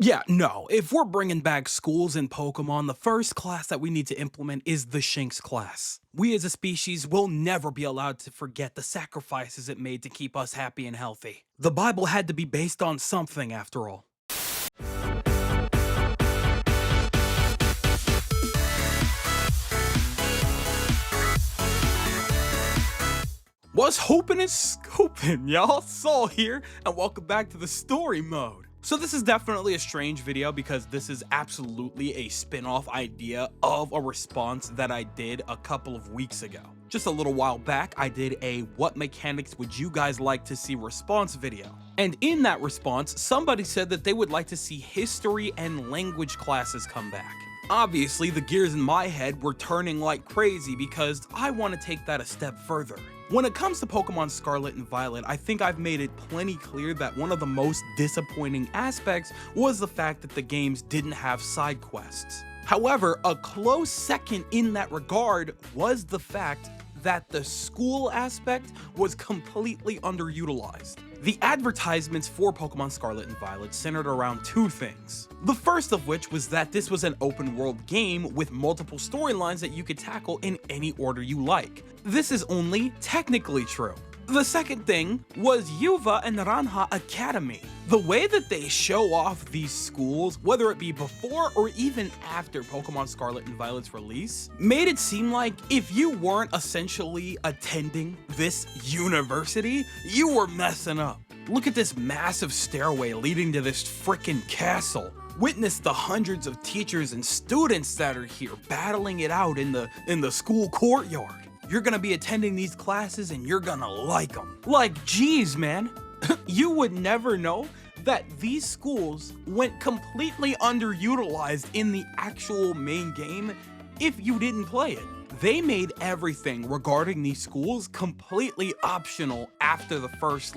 Yeah, no, if we're bringing back schools in Pokemon, the first class that we need to implement is the Shinx class. We as a species will never be allowed to forget the sacrifices it made to keep us happy and healthy. The Bible had to be based on something after all. What's hoping and scooping, y'all? Sol here, and welcome back to the story mode. So this is definitely a strange video because this is absolutely a spin-off idea of a response that I did a couple of weeks ago. Just a little while back, I did a what mechanics would you guys like to see response video. And in that response, somebody said that they would like to see history and language classes come back. Obviously, the gears in my head were turning like crazy because I want to take that a step further. When it comes to Pokemon Scarlet and Violet, I think I've made it plenty clear that one of the most disappointing aspects was the fact that the games didn't have side quests. However, a close second in that regard was the fact that the school aspect was completely underutilized. The advertisements for Pokemon Scarlet and Violet centered around two things. The first of which was that this was an open world game with multiple storylines that you could tackle in any order you like. This is only technically true. The second thing was Uva Naranja Academy. The way that they show off these schools, whether it be before or even after Pokemon Scarlet and Violet's release, made it seem like if you weren't essentially attending this university, you were messing up. Look at this massive stairway leading to this frickin' castle. Witness the hundreds of teachers and students that are here battling it out in the school courtyard. You're gonna be attending these classes and you're gonna like them. Like, geez, man, you would never know that these schools went completely underutilized in the actual main game if you didn't play it. They made everything regarding these schools completely optional after the first,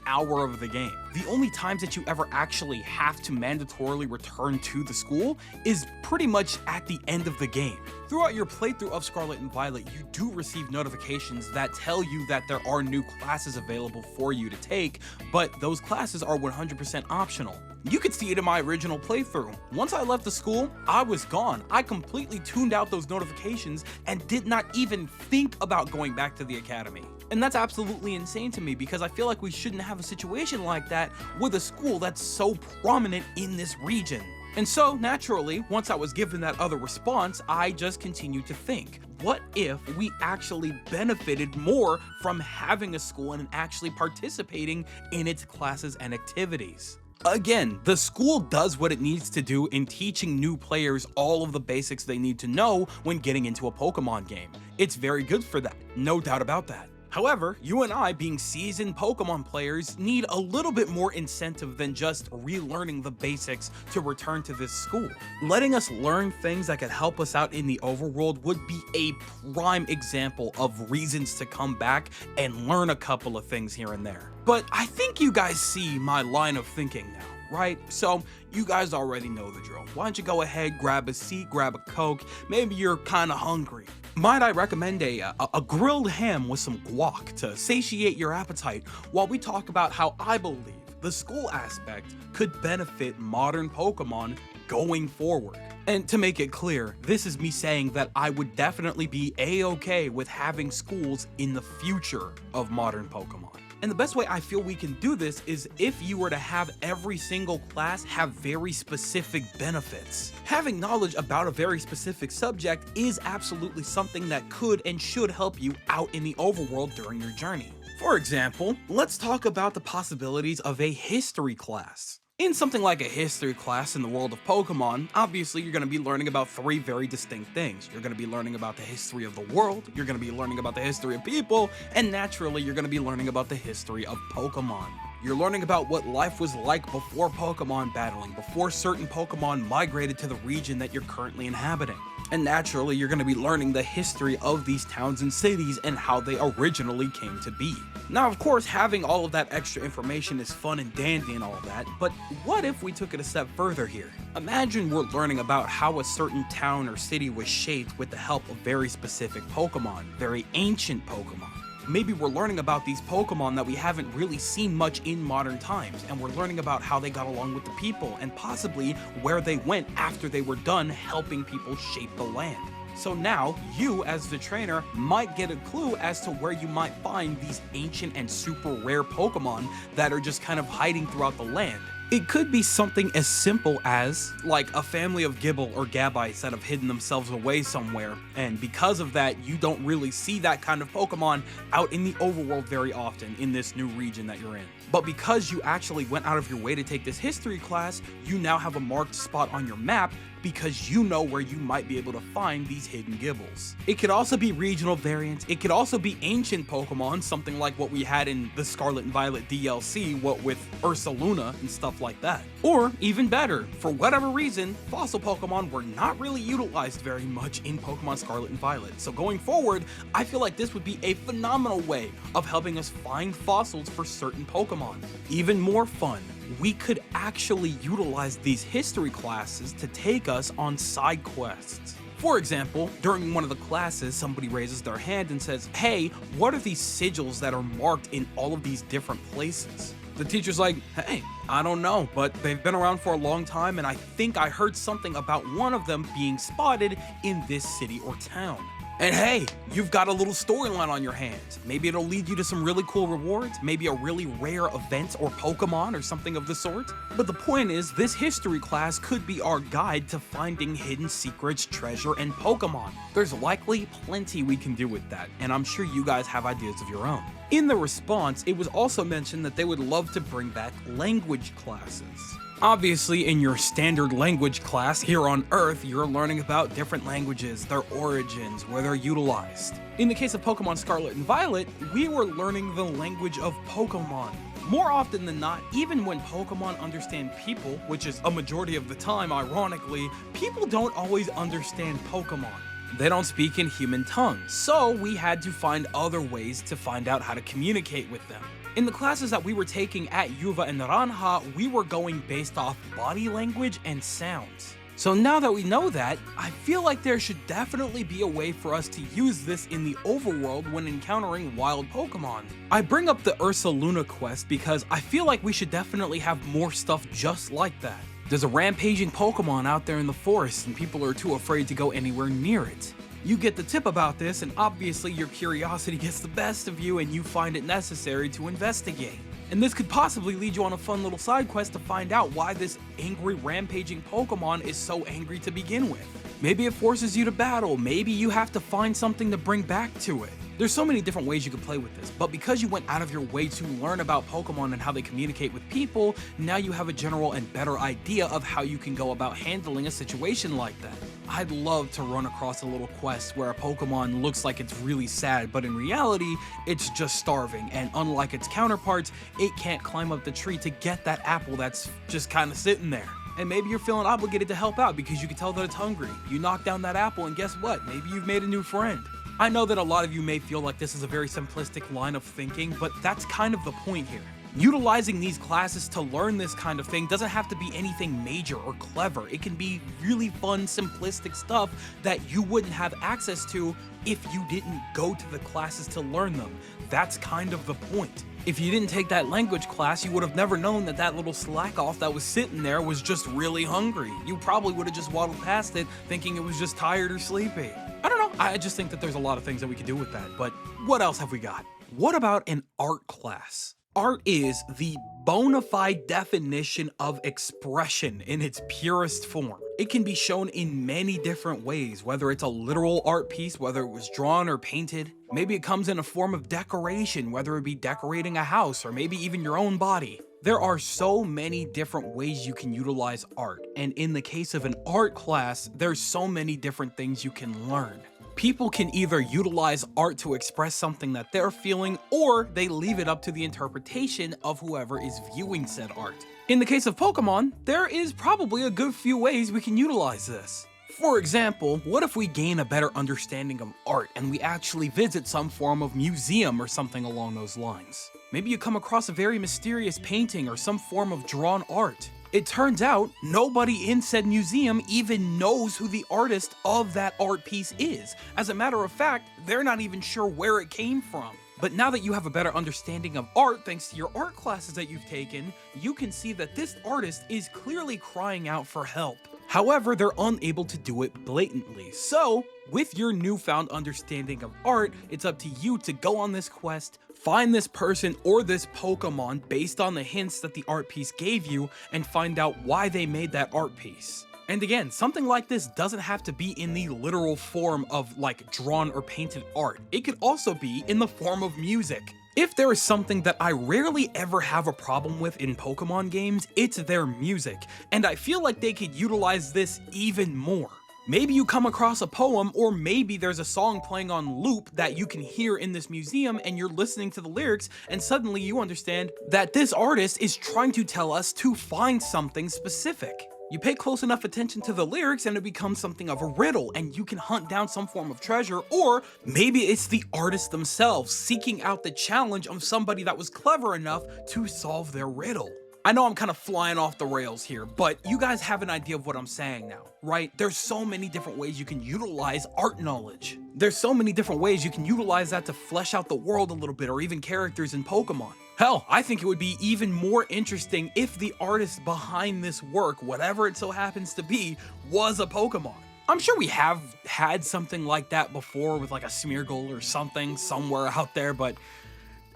hour of the game. The only times that you ever actually have to mandatorily return to the school is pretty much at the end of the game. Throughout your playthrough of Scarlet and Violet, you do receive notifications that tell you that there are new classes available for you to take, but those classes are 100% optional. You could see it in my original playthrough. Once I left the school, I was gone. I completely tuned out those notifications and did not even think about going back to the academy. And that's absolutely insane to me because I feel like we shouldn't have a situation like that with a school that's so prominent in this region. And so, naturally, once I was given that other response, I just continued to think, what if we actually benefited more from having a school and actually participating in its classes and activities? Again, the school does what it needs to do in teaching new players all of the basics they need to know when getting into a Pokemon game. It's very good for that, no doubt about that. However, you and I, being seasoned Pokemon players, need a little bit more incentive than just relearning the basics to return to this school. Letting us learn things that could help us out in the overworld would be a prime example of reasons to come back and learn a couple of things here and there. But I think you guys see my line of thinking now, right? So you guys already know the drill. Why don't you go ahead, grab a seat, grab a Coke, maybe you're kinda hungry. Might I recommend a grilled ham with some guac to satiate your appetite while we talk about how I believe the school aspect could benefit modern Pokemon going forward. And to make it clear, this is me saying that I would definitely be a-okay with having schools in the future of modern Pokemon. And the best way I feel we can do this is if you were to have every single class have very specific benefits. Having knowledge about a very specific subject is absolutely something that could and should help you out in the overworld during your journey. For example, let's talk about the possibilities of a history class. In something like a history class in the world of Pokemon, obviously you're going to be learning about three very distinct things. You're going to be learning about the history of the world, you're going to be learning about the history of people, and naturally you're going to be learning about the history of Pokemon. You're learning about what life was like before Pokemon battling, before certain Pokemon migrated to the region that you're currently inhabiting. And naturally, you're going to be learning the history of these towns and cities and how they originally came to be. Now, of course, having all of that extra information is fun and dandy and all that, but what if we took it a step further here? Imagine we're learning about how a certain town or city was shaped with the help of very specific Pokemon, very ancient Pokemon. Maybe we're learning about these Pokemon that we haven't really seen much in modern times, and we're learning about how they got along with the people, and possibly where they went after they were done helping people shape the land. So now, you as the trainer might get a clue as to where you might find these ancient and super rare Pokemon that are just kind of hiding throughout the land. It could be something as simple as, like, a family of Gibble or Gabites that have hidden themselves away somewhere, and because of that, you don't really see that kind of Pokemon out in the overworld very often in this new region that you're in. But because you actually went out of your way to take this history class, you now have a marked spot on your map because you know where you might be able to find these hidden Gibbles. It could also be regional variants, it could also be ancient Pokemon, something like what we had in the Scarlet and Violet DLC, what with Ursaluna and stuff like that. Or, even better, for whatever reason, fossil Pokemon were not really utilized very much in Pokemon Scarlet and Violet. So going forward, I feel like this would be a phenomenal way of helping us find fossils for certain Pokemon. Even more fun, we could actually utilize these history classes to take us on side quests. For example, during one of the classes, somebody raises their hand and says, "Hey, what are these sigils that are marked in all of these different places?" The teacher's like, "Hey, I don't know, but they've been around for a long time, and I think I heard something about one of them being spotted in this city or town." And hey, you've got a little storyline on your hands. Maybe it'll lead you to some really cool rewards, maybe a really rare event or Pokemon or something of the sort. But the point is, this history class could be our guide to finding hidden secrets, treasure, and Pokemon. There's likely plenty we can do with that, and I'm sure you guys have ideas of your own. In the response, it was also mentioned that they would love to bring back language classes. Obviously, in your standard language class here on Earth, you're learning about different languages, their origins, where they're utilized. In the case of Pokemon Scarlet and Violet, we were learning the language of Pokemon. More often than not, even when Pokemon understand people, which is a majority of the time, ironically, people don't always understand Pokemon. They don't speak in human tongue, so we had to find other ways to find out how to communicate with them. In the classes that we were taking at Uva Naranja, we were going based off body language and sounds. So now that we know that, I feel like there should definitely be a way for us to use this in the overworld when encountering wild Pokemon. I bring up the Ursaluna quest because I feel like we should definitely have more stuff just like that. There's a rampaging Pokemon out there in the forest and people are too afraid to go anywhere near it. You get the tip about this, and obviously your curiosity gets the best of you and you find it necessary to investigate. And this could possibly lead you on a fun little side quest to find out why this angry rampaging Pokemon is so angry to begin with. Maybe it forces you to battle, maybe you have to find something to bring back to it. There's so many different ways you could play with this, but because you went out of your way to learn about Pokemon and how they communicate with people, now you have a general and better idea of how you can go about handling a situation like that. I'd love to run across a little quest where a Pokemon looks like it's really sad, but in reality, it's just starving, and unlike its counterparts, it can't climb up the tree to get that apple that's just kind of sitting there. And maybe you're feeling obligated to help out because you can tell that it's hungry. You knock down that apple and guess what? Maybe you've made a new friend. I know that a lot of you may feel like this is a very simplistic line of thinking, but that's kind of the point here. Utilizing these classes to learn this kind of thing doesn't have to be anything major or clever. It can be really fun, simplistic stuff that you wouldn't have access to if you didn't go to the classes to learn them. That's kind of the point. If you didn't take that language class, you would have never known that that little slack-off that was sitting there was just really hungry. You probably would have just waddled past it thinking it was just tired or sleepy. I don't know, I just think that there's a lot of things that we could do with that, but what else have we got? What about an art class? Art is the bona fide definition of expression in its purest form. It can be shown in many different ways, whether it's a literal art piece, whether it was drawn or painted. Maybe it comes in a form of decoration, whether it be decorating a house or maybe even your own body. There are so many different ways you can utilize art, and in the case of an art class, there's so many different things you can learn. People can either utilize art to express something that they're feeling, or they leave it up to the interpretation of whoever is viewing said art. In the case of Pokemon, there is probably a good few ways we can utilize this. For example, what if we gain a better understanding of art and we actually visit some form of museum or something along those lines? Maybe you come across a very mysterious painting or some form of drawn art. It turns out nobody in said museum even knows who the artist of that art piece is. As a matter of fact, they're not even sure where it came from. But now that you have a better understanding of art thanks to your art classes that you've taken, you can see that this artist is clearly crying out for help. However, they're unable to do it blatantly. So, with your newfound understanding of art, it's up to you to go on this quest, find this person or this Pokemon based on the hints that the art piece gave you, and find out why they made that art piece. And again, something like this doesn't have to be in the literal form of like drawn or painted art. It could also be in the form of music. If there is something that I rarely ever have a problem with in Pokemon games, it's their music, and I feel like they could utilize this even more. Maybe you come across a poem, or maybe there's a song playing on loop that you can hear in this museum and you're listening to the lyrics and suddenly you understand that this artist is trying to tell us to find something specific. You pay close enough attention to the lyrics and it becomes something of a riddle and you can hunt down some form of treasure, or maybe it's the artists themselves seeking out the challenge of somebody that was clever enough to solve their riddle. I know I'm kind of flying off the rails here, but you guys have an idea of what I'm saying now, right? There's so many different ways you can utilize art knowledge. There's so many different ways you can utilize that to flesh out the world a little bit, or even characters in Pokemon. Hell, I think it would be even more interesting if the artist behind this work, whatever it so happens to be, was a Pokemon. I'm sure we have had something like that before with like a Smeargle or something somewhere out there, but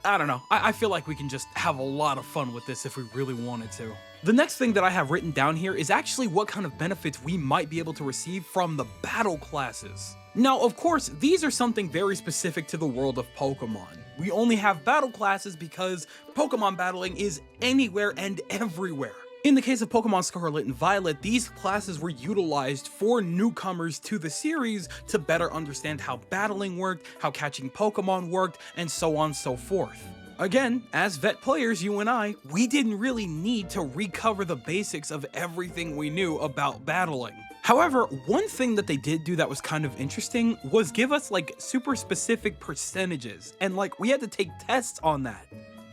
I don't know. I feel like we can just have a lot of fun with this if we really wanted to. The next thing that I have written down here is actually what kind of benefits we might be able to receive from the battle classes. Now, of course, these are something very specific to the world of Pokemon. We only have battle classes because Pokemon battling is anywhere and everywhere. In the case of Pokemon Scarlet and Violet, these classes were utilized for newcomers to the series to better understand how battling worked, how catching Pokemon worked, and so on and so forth. Again, as vet players, you and I, we didn't really need to recover the basics of everything we knew about battling. However, one thing that they did do that was kind of interesting was give us like super specific percentages, and like we had to take tests on that.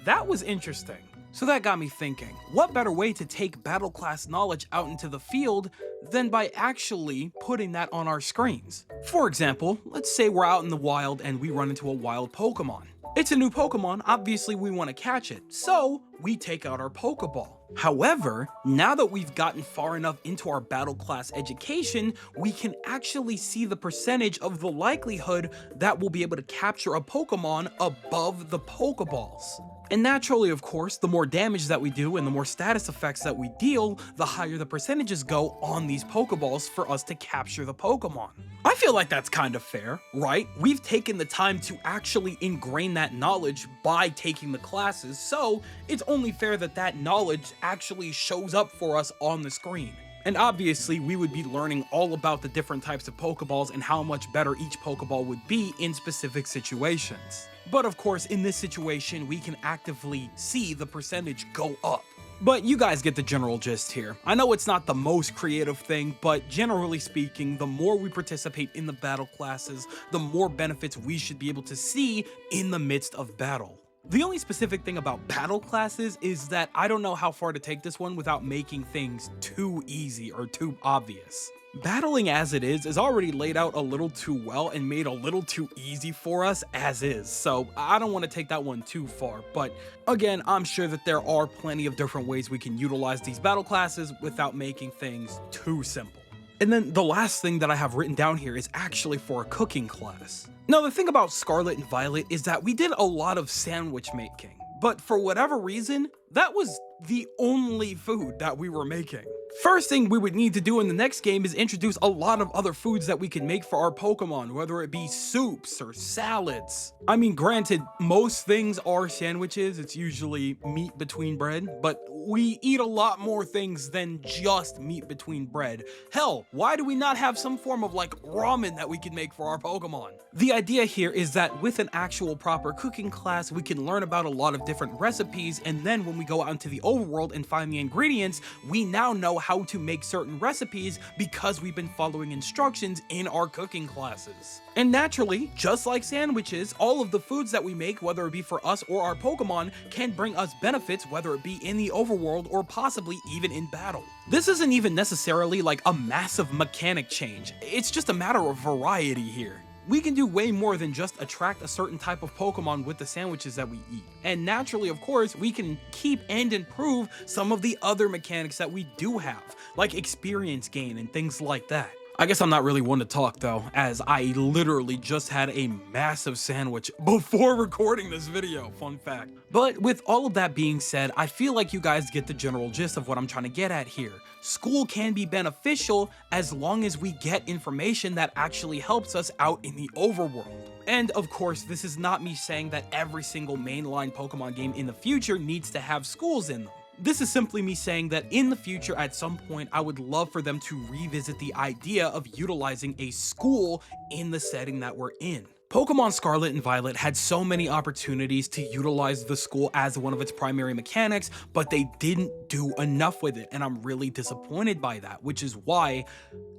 That was interesting. So that got me thinking, what better way to take battle class knowledge out into the field than by actually putting that on our screens? For example, let's say we're out in the wild and we run into a wild Pokemon. It's a new Pokemon, obviously we want to catch it, so we take out our Pokeball. However, now that we've gotten far enough into our battle class education, we can actually see the percentage of the likelihood that we'll be able to capture a Pokemon above the Pokeballs. And naturally, of course, the more damage that we do and the more status effects that we deal, the higher the percentages go on these Pokeballs for us to capture the Pokemon. I feel like that's kind of fair, right? We've taken the time to actually ingrain that knowledge by taking the classes, so it's only fair that that knowledge actually shows up for us on the screen. And obviously, we would be learning all about the different types of Pokeballs and how much better each Pokeball would be in specific situations. But of course, in this situation, we can actively see the percentage go up. But you guys get the general gist here. I know it's not the most creative thing, but generally speaking, the more we participate in the battle classes, the more benefits we should be able to see in the midst of battle. The only specific thing about battle classes is that I don't know how far to take this one without making things too easy or too obvious. Battling as it is already laid out a little too well and made a little too easy for us as is, so I don't want to take that one too far, but again, I'm sure that there are plenty of different ways we can utilize these battle classes without making things too simple. And then the last thing that I have written down here is actually for a cooking class. Now, the thing about Scarlet and Violet is that we did a lot of sandwich making, but for whatever reason, that was the only food that we were making. First thing we would need to do in the next game is introduce a lot of other foods that we can make for our Pokemon, whether it be soups or salads. I mean, granted, most things are sandwiches, it's usually meat between bread, but we eat a lot more things than just meat between bread. Hell, why do we not have some form of like ramen that we can make for our Pokemon? The idea here is that with an actual proper cooking class, we can learn about a lot of different recipes, and then when we go out into the overworld and find the ingredients, we now know how to make certain recipes because we've been following instructions in our cooking classes. And naturally, just like sandwiches, all of the foods that we make, whether it be for us or our Pokemon, can bring us benefits, whether it be in the overworld or possibly even in battle. This isn't even necessarily like a massive mechanic change, it's just a matter of variety here. we can do way more than just attract a certain type of Pokemon with the sandwiches that we eat. And naturally, of course, we can keep and improve some of the other mechanics that we do have, like experience gain and things like that. I guess I'm not really one to talk though, as I literally just had a massive sandwich before recording this video, fun fact. But with all of that being said, I feel like you guys get the general gist of what I'm trying to get at here. School can be beneficial as long as we get information that actually helps us out in the overworld. And of course, this is not me saying that every single mainline Pokemon game in the future needs to have schools in them. This is simply me saying that in the future, at some point, I would love for them to revisit the idea of utilizing a school in the setting that we're in. Pokemon Scarlet and Violet had so many opportunities to utilize the school as one of its primary mechanics, but they didn't do enough with it, and I'm really disappointed by that, which is why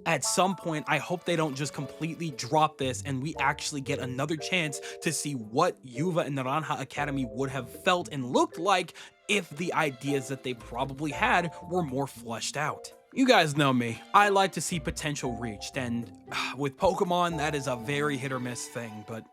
at some point I hope they don't just completely drop this and we actually get another chance to see what Uva Naranja Academy would have felt and looked like if the ideas that they probably had were more fleshed out. You guys know me, I like to see potential reached, and with Pokemon, that is a very hit or miss thing, but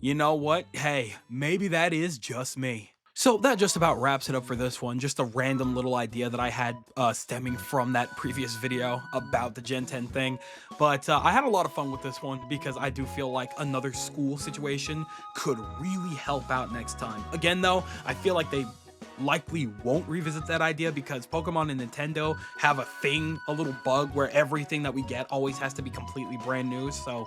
you know what? Hey, maybe that is just me. So that just about wraps it up for this one, just a random little idea that I had stemming from that previous video about the Gen 10 thing. But I had a lot of fun with this one because I do feel like another school situation could really help out next time. Again though, I feel like they likely won't revisit that idea because Pokemon and Nintendo have a little bug where everything that we get always has to be completely brand new, so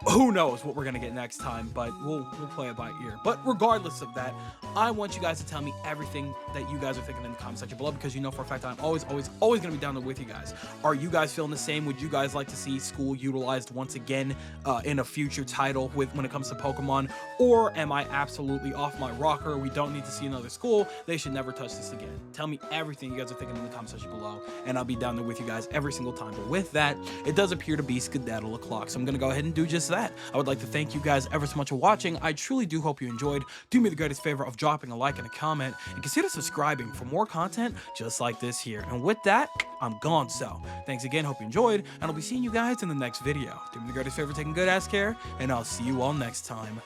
who knows what we're gonna get next time, but we'll play it by ear. But regardless of that, I want you guys to tell me everything that you guys are thinking in the comment section below, because you know for a fact I'm always gonna be down there with you guys. Are you guys feeling the same? Would you guys like to see school utilized once again in a future title when it comes to Pokemon? Or am I absolutely off my rocker? We don't need to see another school. They should never touch this again. Tell me everything you guys are thinking in the comment section below, and I'll be down there with you guys every single time. But with that, it does appear to be skedaddle o'clock, so I'm gonna go ahead and do just that. I would like to thank you guys ever so much for watching. I truly do hope you enjoyed. Do me the greatest favor of dropping a like and a comment, and consider subscribing for more content just like this here. And with that, I'm gone. So thanks again, hope you enjoyed, and I'll be seeing you guys in the next video. Do me the greatest favor, taking good ass care, and I'll see you all next time.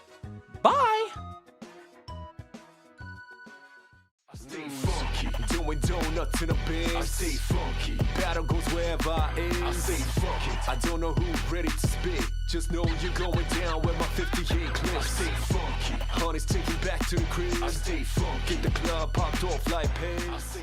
Bye! Stay funky, doing donuts in a bin. I stay funky, battle goes wherever I am. I stay funky, I don't know who's ready to spit. Just know you're going down with my 58 clips. I stay funky, honey's taking back to the crib. I stay funky, get the club popped off like pins.